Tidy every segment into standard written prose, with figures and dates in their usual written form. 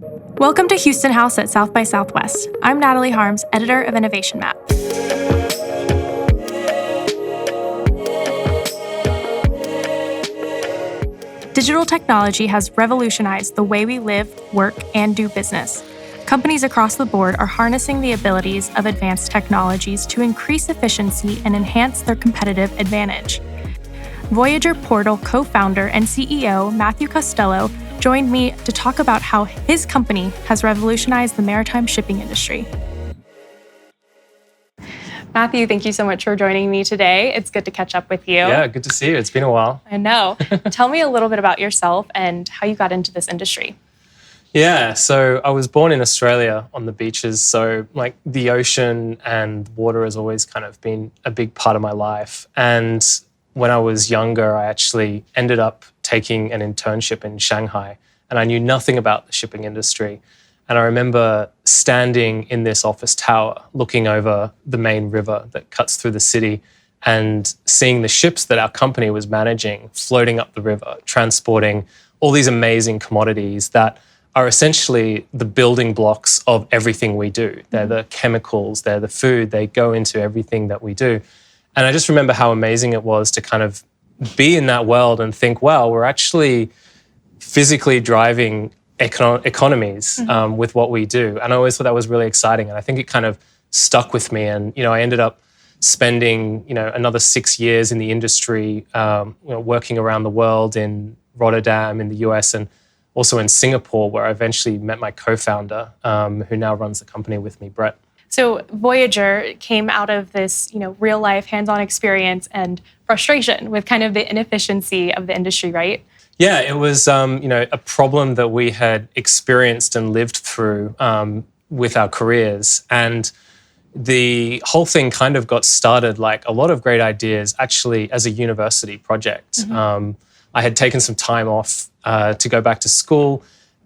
Welcome to Houston House at South by Southwest. I'm Natalie Harms, editor of Innovation Map. Digital technology has revolutionized the way we live, work, and do business. Companies across the board are harnessing the abilities of advanced technologies to increase efficiency and enhance their competitive advantage. Voyager Portal co-founder and CEO Matthew Costello joined me to talk about how his company has revolutionized the maritime shipping industry. Matthew, thank you so much for joining me today. It's good to catch up with you. Yeah, good to see you. It's been a while. I know. Tell me a little bit about yourself and how you got into this industry. Yeah, so I was born in Australia on the beaches. So like the ocean and water has always kind of been a big part of my life. And when I was younger, I actually ended up taking an internship in Shanghai, and I knew nothing about the shipping industry. And I remember standing in this office tower, looking over the main river that cuts through the city and seeing the ships that our company was managing floating up the river, transporting all these amazing commodities that are essentially the building blocks of everything we do. They're the chemicals, they're the food, they go into everything that we do. And I just remember how amazing it was to kind of be in that world and think, wow, we're actually physically driving economies with what we do. And I always thought that was really exciting. And I think it kind of stuck with me. And, I ended up spending, another 6 years in the industry, working around the world in Rotterdam in the US and also in Singapore, where I eventually met my co-founder, who now runs the company with me, Brett. So Voyager came out of this, real life hands-on experience and frustration with kind of the inefficiency of the industry, right? Yeah, it was, a problem that we had experienced and lived through with our careers. And the whole thing kind of got started, like a lot of great ideas, actually as a university project. I had taken some time off to go back to school,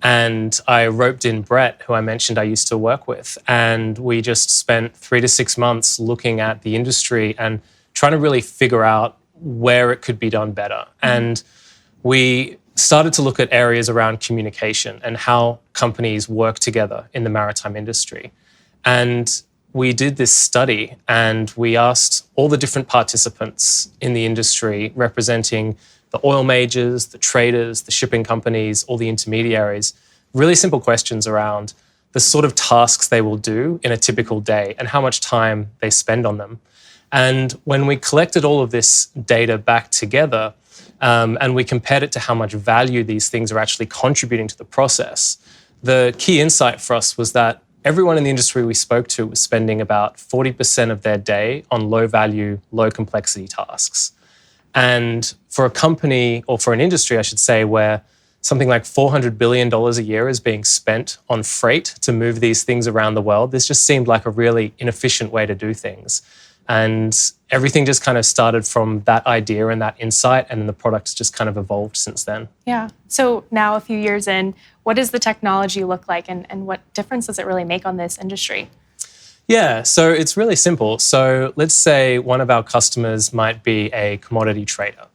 and I roped in Brett, who I mentioned I used to work with. And we just spent 3 to 6 months looking at the industry and trying to really figure out where it could be done better. And we started to look at areas around communication and how companies work together in the maritime industry. And we did this study and we asked all the different participants in the industry representing the oil majors, the traders, the shipping companies, all the intermediaries, really simple questions around the sort of tasks they will do in a typical day and how much time they spend on them. And when we collected all of this data back together and we compared it to how much value these things are actually contributing to the process, the key insight for us was that everyone in the industry we spoke to was spending about 40% of their day on low value, low complexity tasks. And for a company, or for an industry, I should say, where something like $400 billion a year is being spent on freight to move these things around the world, this just seemed like a really inefficient way to do things. And everything just kind of started from that idea and that insight, and then the product's just kind of evolved since then. Yeah. So now, a few years in, what does the technology look like, and what difference does it really make on this industry? Yeah, so it's really simple. So let's say one of our customers might be a commodity trader.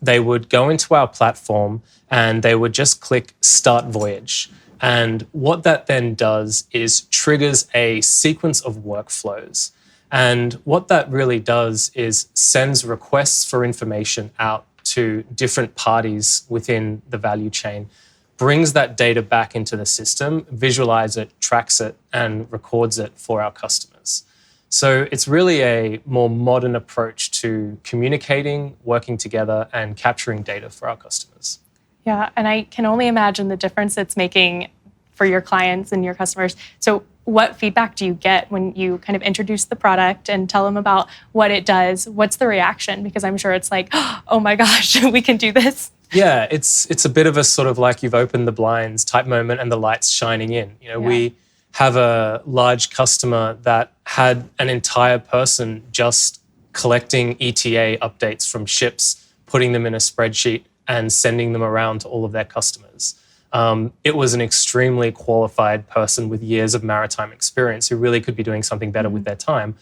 They would go into our platform and they would just click Start Voyage. And what that then does is triggers a sequence of workflows. And what that really does is sends requests for information out to different parties within the value chain, brings that data back into the system, visualize it, tracks it, and records it for our customers. So it's really a more modern approach to communicating, working together, and capturing data for our customers. Yeah, and I can only imagine the difference it's making for your clients and your customers. So what feedback do you get when you kind of introduce the product and tell them about what it does? What's the reaction? Because I'm sure it's like, oh my gosh, we can do this. Yeah, it's a bit of a sort of like you've opened the blinds type moment and the light's shining in. We have a large customer that had an entire person just collecting ETA updates from ships, putting them in a spreadsheet and sending them around to all of their customers. It was an extremely qualified person with years of maritime experience who really could be doing something better with their time.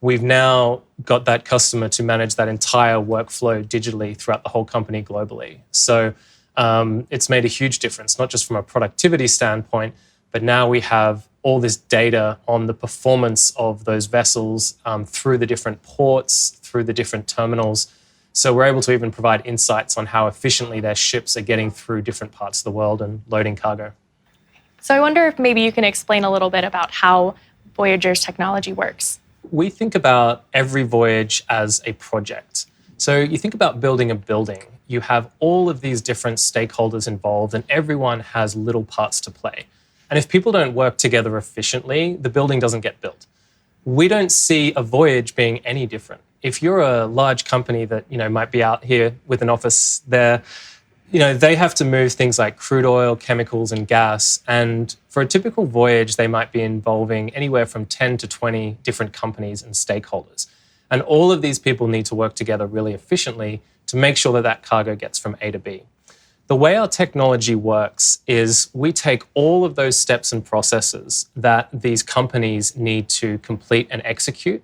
We've now got that customer to manage that entire workflow digitally throughout the whole company globally. So It's made a huge difference, not just from a productivity standpoint, but now we have all this data on the performance of those vessels through the different ports, through the different terminals. So we're able to even provide insights on how efficiently their ships are getting through different parts of the world and loading cargo. So I wonder if maybe you can explain a little bit about how Voyager's technology works. We think about every voyage as a project. So you think about building a building. You have all of these different stakeholders involved, and everyone has little parts to play. And if people don't work together efficiently, the building doesn't get built. We don't see a voyage being any different. If you're a large company that might be out here with an office there, they have to move things like crude oil, chemicals, and gas. And for a typical voyage, they might be involving anywhere from 10 to 20 different companies and stakeholders. And all of these people need to work together really efficiently to make sure that that cargo gets from A to B. The way our technology works is we take all of those steps and processes that these companies need to complete and execute.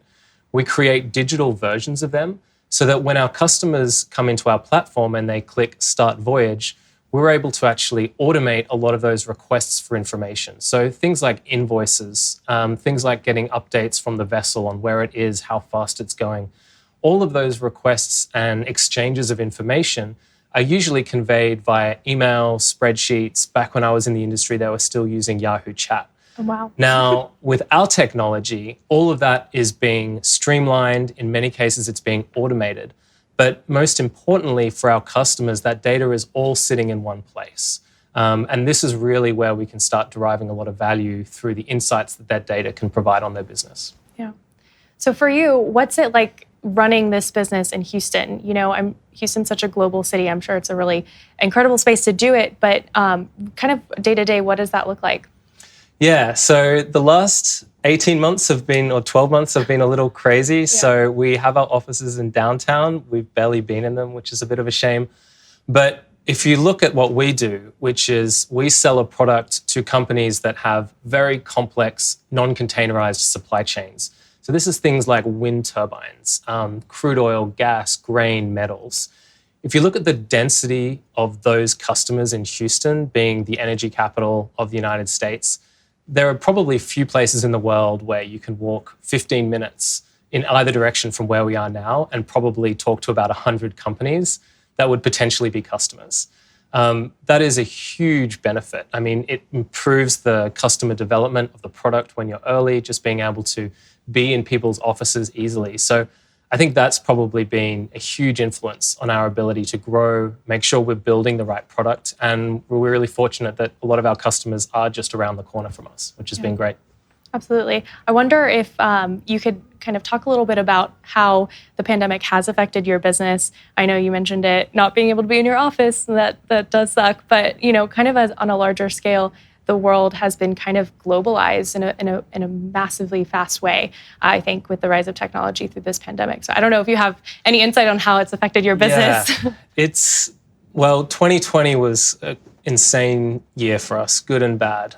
We create digital versions of them so that when our customers come into our platform and they click Start Voyage, we're able to actually automate a lot of those requests for information. So things like invoices, things like getting updates from the vessel on where it is, how fast it's going. All of those requests and exchanges of information are usually conveyed via email, spreadsheets. Back when I was in the industry, they were still using Yahoo Chat. Oh, wow. Now, with our technology, all of that is being streamlined. In many cases, it's being automated. But most importantly for our customers, that data is all sitting in one place. And this is really where we can start deriving a lot of value through the insights that data can provide on their business. Yeah. So for you, what's it like running this business in Houston? Houston's such a global city. I'm sure it's a really incredible space to do it. But kind of day to day, what does that look like? Yeah, so the last 18 months have been, or 12 months have been a little crazy. Yeah. So we have our offices in downtown. We've barely been in them, which is a bit of a shame. But if you look at what we do, which is we sell a product to companies that have very complex, non-containerized supply chains. So this is things like wind turbines, crude oil, gas, grain, metals. If you look at the density of those customers in Houston, being the energy capital of the United States, there are probably few places in the world where you can walk 15 minutes in either direction from where we are now and probably talk to about 100 companies that would potentially be customers. That is a huge benefit. I mean, it improves the customer development of the product when you're early, just being able to be in people's offices easily. So I think that's probably been a huge influence on our ability to grow, make sure we're building the right product. And we're really fortunate that a lot of our customers are just around the corner from us, which has been great. Absolutely. I wonder if you could kind of talk a little bit about how the pandemic has affected your business. I know you mentioned it, not being able to be in your office, that does suck. But, kind of on a larger scale, the world has been kind of globalized in a massively fast way, I think, with the rise of technology through this pandemic. So I don't know if you have any insight on how it's affected your business. Yeah. 2020 was an insane year for us, good and bad.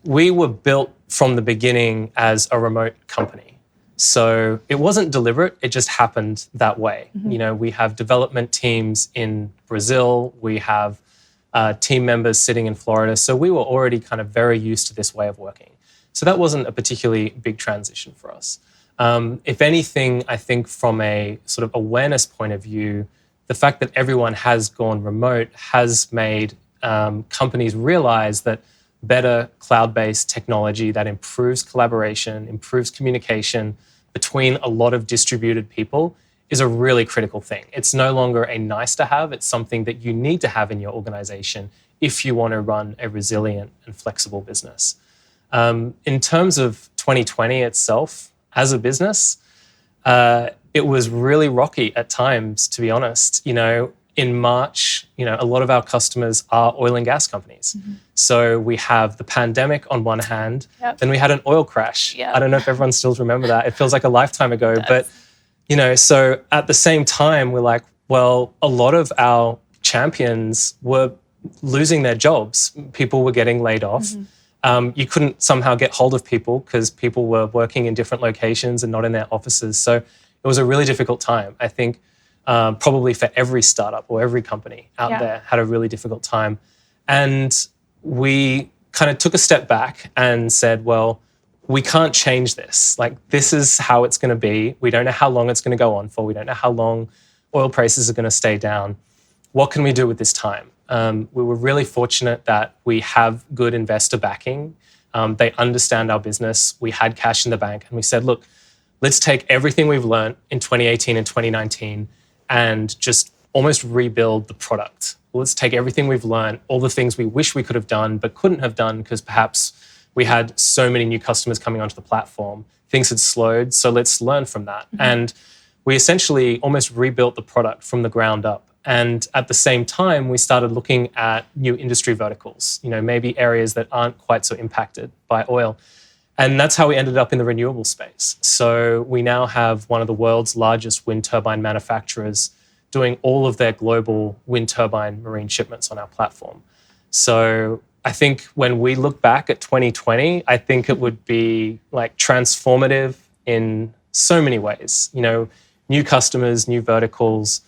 We were built from the beginning as a remote company. So it wasn't deliberate, it just happened that way. Mm-hmm. We have development teams in Brazil, we have team members sitting in Florida. So we were already kind of very used to this way of working. So that wasn't a particularly big transition for us. If anything, I think from a sort of awareness point of view, the fact that everyone has gone remote has made companies realize that better cloud-based technology that improves collaboration, improves communication between a lot of distributed people is a really critical thing. It's no longer a nice to have, it's something that you need to have in your organization if you want to run a resilient and flexible business. In terms of 2020 itself, as a business, it was really rocky at times, to be honest. In March, a lot of our customers are oil and gas companies. Mm-hmm. So we have the pandemic on one hand, then we had an oil crash. Yep. I don't know if everyone still remember that. It feels like a lifetime ago, but so at the same time, we're like, well, a lot of our champions were losing their jobs. People were getting laid off. Mm-hmm. You couldn't somehow get hold of people because people were working in different locations and not in their offices. So it was a really difficult time. I think probably for every startup or every company out there had a really difficult time. And we kind of took a step back and said, well, we can't change this. Like, this is how it's going to be. We don't know how long it's going to go on for. We don't know how long oil prices are going to stay down. What can we do with this time? We were really fortunate that we have good investor backing. They understand our business. We had cash in the bank, and we said, look, let's take everything we've learned in 2018 and 2019 and just almost rebuild the product. Let's take everything we've learned, all the things we wish we could have done but couldn't have done because perhaps we had so many new customers coming onto the platform. Things had slowed, so let's learn from that. Mm-hmm. And we essentially almost rebuilt the product from the ground up. And at the same time, we started looking at new industry verticals, maybe areas that aren't quite so impacted by oil. And that's how we ended up in the renewable space. So we now have one of the world's largest wind turbine manufacturers doing all of their global wind turbine marine shipments on our platform. So I think when we look back at 2020, I think it would be like transformative in so many ways. New customers, new verticals,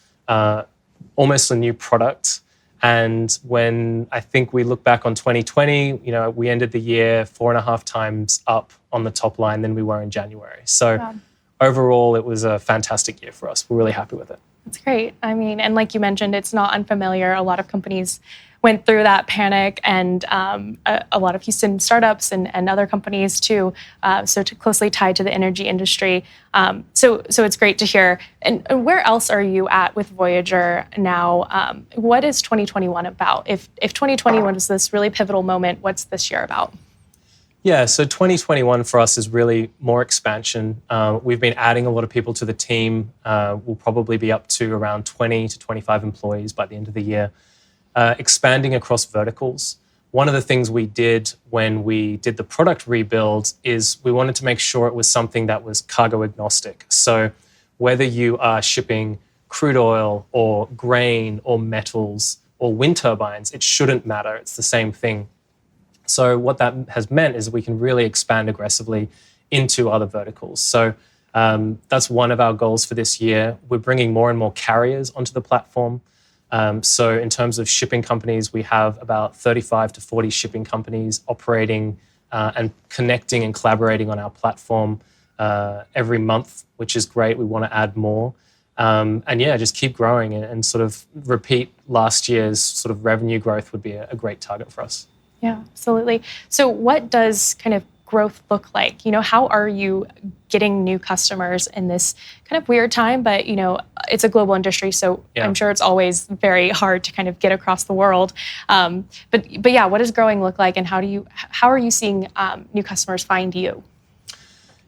almost a new product. And when I think we look back on 2020, we ended the year 4.5 times up on the top line than we were in January. So overall, it was a fantastic year for us. We're really happy with it. That's great. I mean, and like you mentioned, it's not unfamiliar. A lot of companies went through that panic, and a lot of Houston startups and other companies too, closely tied to the energy industry. So it's great to hear. And where else are you at with Voyager now? What is 2021 about? If 2021 is this really pivotal moment, what's this year about? Yeah, so 2021 for us is really more expansion. We've been adding a lot of people to the team. We'll probably be up to around 20 to 25 employees by the end of the year. Expanding across verticals. One of the things we did when we did the product rebuild is we wanted to make sure it was something that was cargo agnostic. So whether you are shipping crude oil or grain or metals or wind turbines, it shouldn't matter. It's the same thing. So what that has meant is we can really expand aggressively into other verticals. So that's one of our goals for this year. We're bringing more and more carriers onto the platform. So in terms of shipping companies, we have about 35 to 40 shipping companies operating and connecting and collaborating on our platform every month, which is great. We want to add more. Just keep growing and sort of repeat last year's sort of revenue growth would be a great target for us. Yeah, absolutely. So what does kind of growth look like? How are you getting new customers in this kind of weird time? But, it's a global industry, so I'm sure it's always very hard to kind of get across the world. But what does growing look like, and how are you seeing new customers find you?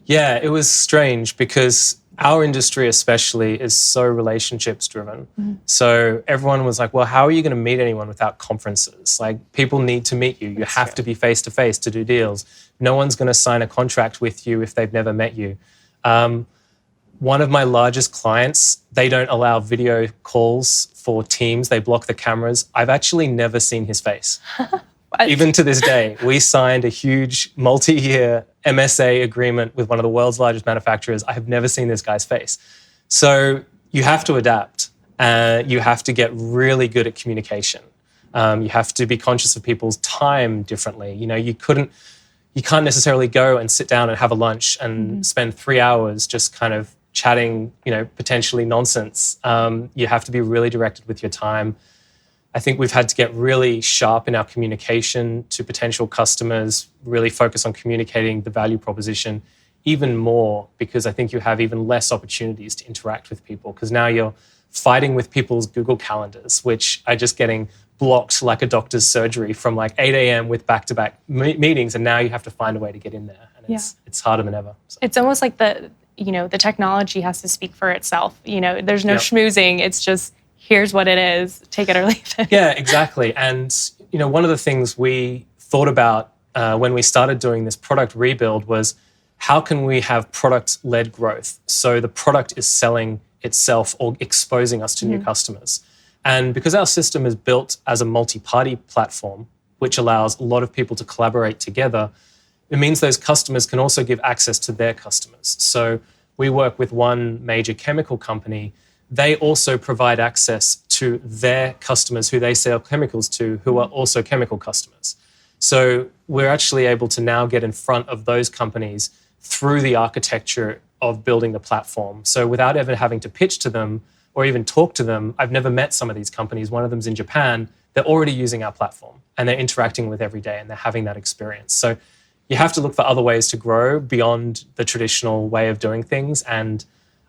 Yeah, it was strange because our industry especially is so relationships driven. Mm-hmm. So everyone was like, well, how are you going to meet anyone without conferences? Like, people need to meet you. You have to be face to face to do deals. No one's going to sign a contract with you if they've never met you. One of my largest clients, they don't allow video calls for Teams. They block the cameras. I've actually never seen his face. Even to this day, we signed a huge multi-year MSA agreement with one of the world's largest manufacturers. I have never seen this guy's face. So you have to adapt. You have to get really good at communication. You have to be conscious of people's time differently. You can't necessarily go and sit down and have a lunch and spend 3 hours just kind of chatting, potentially nonsense. You have to be really directed with your time. I think we've had to get really sharp in our communication to potential customers, really focus on communicating the value proposition even more, because I think you have even less opportunities to interact with people, because now you're fighting with people's Google calendars, which are just getting blocked like a doctor's surgery from like 8 a.m. with back-to-back meetings, and now you have to find a way to get in there, and it's harder than ever. So. It's almost like the technology has to speak for itself. There's no schmoozing. It's just, here's what it is, take it or leave it. Yeah, exactly. And, one of the things we thought about when we started doing this product rebuild was, how can we have product-led growth? So the product is selling itself or exposing us to new customers. And because our system is built as a multi-party platform, which allows a lot of people to collaborate together, it means those customers can also give access to their customers. So we work with one major chemical company. they also provide access to their customers who they sell chemicals to, who are also chemical customers. So we're actually able to now get in front of those companies through the architecture of building the platform. So without ever having to pitch to them or even talk to them, I've never met some of these companies. One of them's in Japan. They're already using our platform and they're interacting with every day and they're having that experience. So you have to look for other ways to grow beyond the traditional way of doing things. And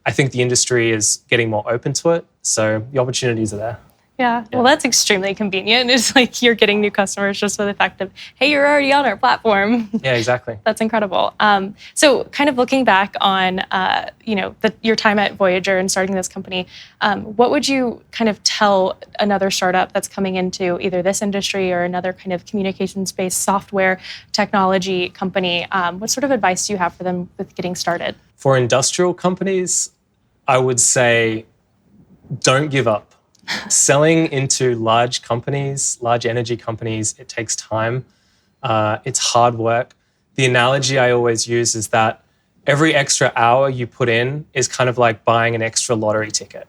I think the industry is getting more open to it. So the opportunities are there. Yeah, well, that's extremely convenient. It's like you're getting new customers just for the fact of, hey, you're already on our platform. Yeah, exactly. That's incredible. So kind of looking back on, your time at Voyager and starting this company, what would you kind of tell another startup that's coming into either this industry or another kind of communications-based software technology company? What sort of advice do you have for them with getting started? For industrial companies, I would say don't give up. Selling into large companies, large energy companies, it takes time. It's hard work. The analogy I always use is that every extra hour you put in is kind of like buying an extra lottery ticket.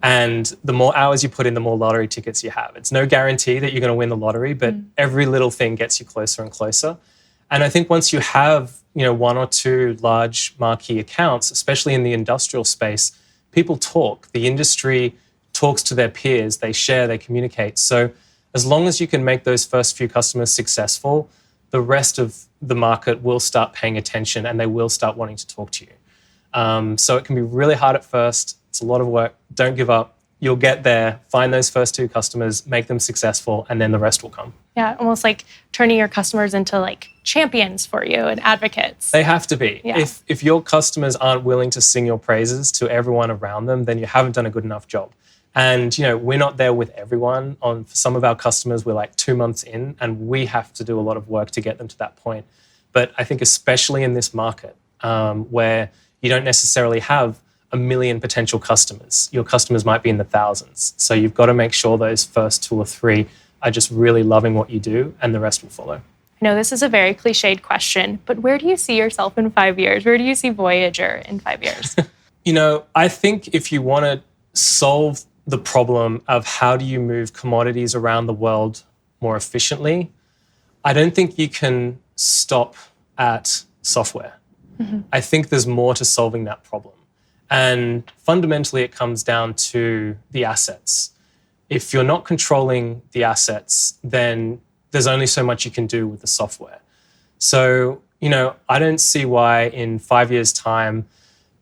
And the more hours you put in, the more lottery tickets you have. It's no guarantee that you're going to win the lottery, but every little thing gets you closer and closer. And I think once you have, one or two large marquee accounts, especially in the industrial space, people talk. The industry talks to their peers, they share, they communicate. So as long as you can make those first few customers successful, the rest of the market will start paying attention and they will start wanting to talk to you. So it can be really hard at first. It's a lot of work. Don't give up. You'll get there, find those first two customers, make them successful, and then the rest will come. Yeah, almost like turning your customers into like champions for you and advocates. They have to be. Yeah. If your customers aren't willing to sing your praises to everyone around them, then you haven't done a good enough job. And, we're not there with everyone. For some of our customers, we're like 2 months in and we have to do a lot of work to get them to that point. But I think especially in this market where you don't necessarily have 1 million potential customers, your customers might be in the thousands. So you've got to make sure those first 2 or 3 are just really loving what you do and the rest will follow. I know this is a very cliched question, but where do you see yourself in 5 years? Where do you see Voyager in 5 years? I think if you want to solve the problem of how do you move commodities around the world more efficiently, I don't think you can stop at software. I think there's more to solving that problem. And fundamentally, it comes down to the assets. If you're not controlling the assets, then there's only so much you can do with the software. So, I don't see why in 5 years' time,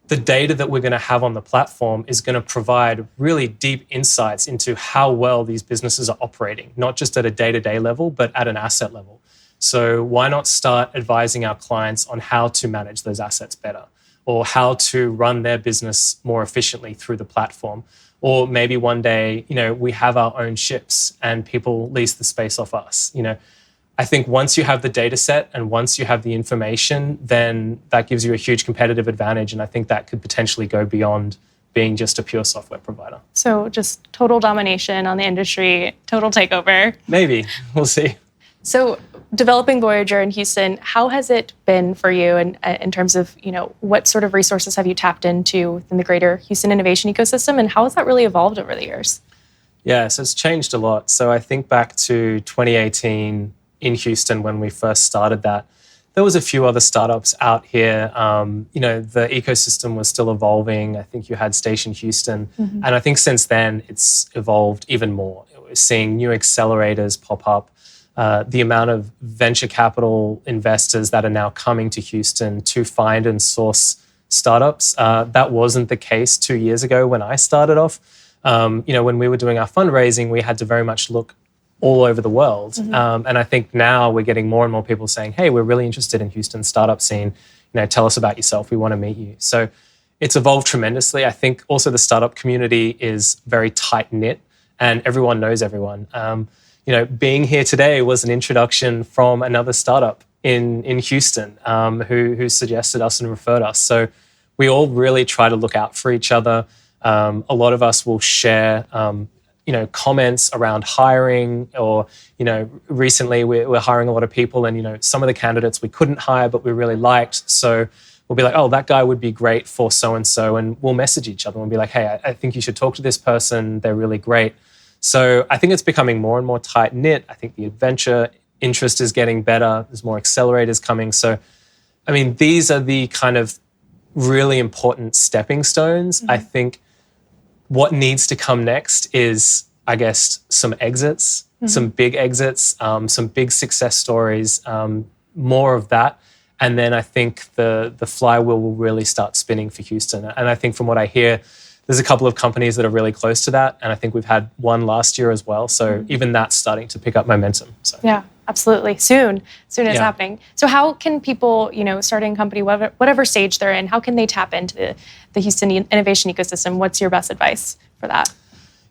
the data that we're going to have on the platform is going to provide really deep insights into how well these businesses are operating, not just at a day-to-day level, but at an asset level. So why not start advising our clients on how to manage those assets better or how to run their business more efficiently through the platform? Or maybe one day, we have our own ships and people lease the space off us. I think once you have the data set and once you have the information, then that gives you a huge competitive advantage. And I think that could potentially go beyond being just a pure software provider. So just total domination on the industry, total takeover. Maybe. We'll see. So developing Voyager in Houston, how has it been for you in terms of, what sort of resources have you tapped into within the greater Houston innovation ecosystem, and how has that really evolved over the years? Yeah, so it's changed a lot. So I think back to 2018 in Houston when we first started that, there was a few other startups out here. The ecosystem was still evolving. I think you had Station Houston. And I think since then, it's evolved even more. We're seeing new accelerators pop up. The amount of venture capital investors that are now coming to Houston to find and source startups, that wasn't the case 2 years ago when I started off. When we were doing our fundraising, we had to very much look all over the world. And I think now we're getting more and more people saying, hey, we're really interested in Houston's startup scene. Tell us about yourself. We want to meet you. So it's evolved tremendously. I think also the startup community is very tight-knit and everyone knows everyone. Being here today was an introduction from another startup in Houston who suggested us and referred us. So we all really try to look out for each other. A lot of us will share comments around hiring or, recently we're hiring a lot of people and, some of the candidates we couldn't hire, but we really liked. So we'll be like, oh, that guy would be great for so-and-so. And we'll message each other and we'll be like, hey, I think you should talk to this person. They're really great. So I think it's becoming more and more tight-knit. I think the adventure interest is getting better. There's more accelerators coming. So, I mean, these are the kind of really important stepping stones. I think what needs to come next is, I guess, some exits, some big exits, some big success stories, more of that. And then I think the flywheel will really start spinning for Houston. And I think from what I hear, there's a couple of companies that are really close to that. And I think we've had one last year as well. So even that's starting to pick up momentum. So. Yeah, absolutely. Soon it's happening. So how can people, starting a company, whatever stage they're in, how can they tap into the Houston innovation ecosystem? What's your best advice for that?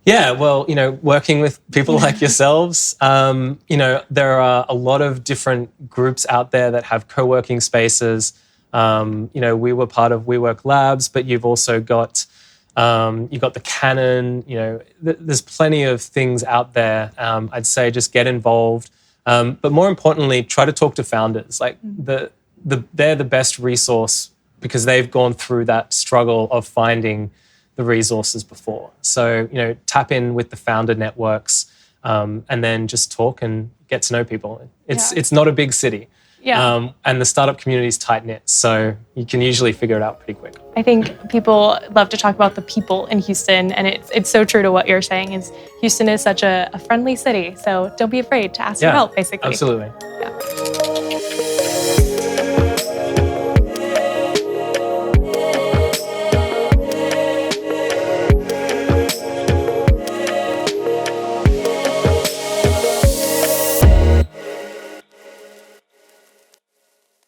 Yeah, well, working with people like yourselves, there are a lot of different groups out there that have co-working spaces. We were part of WeWork Labs, but you've also got you've got the Canon. There's plenty of things out there. I'd say just get involved, but more importantly, try to talk to founders. Like they're the best resource because they've gone through that struggle of finding the resources before. So, tap in with the founder networks and then just talk and get to know people. It's not a big city. Yeah. And the startup community is tight-knit, so you can usually figure it out pretty quick. I think people love to talk about the people in Houston, and it's so true to what you're saying is Houston is such a friendly city, so don't be afraid to ask for help, basically. Absolutely. Yeah.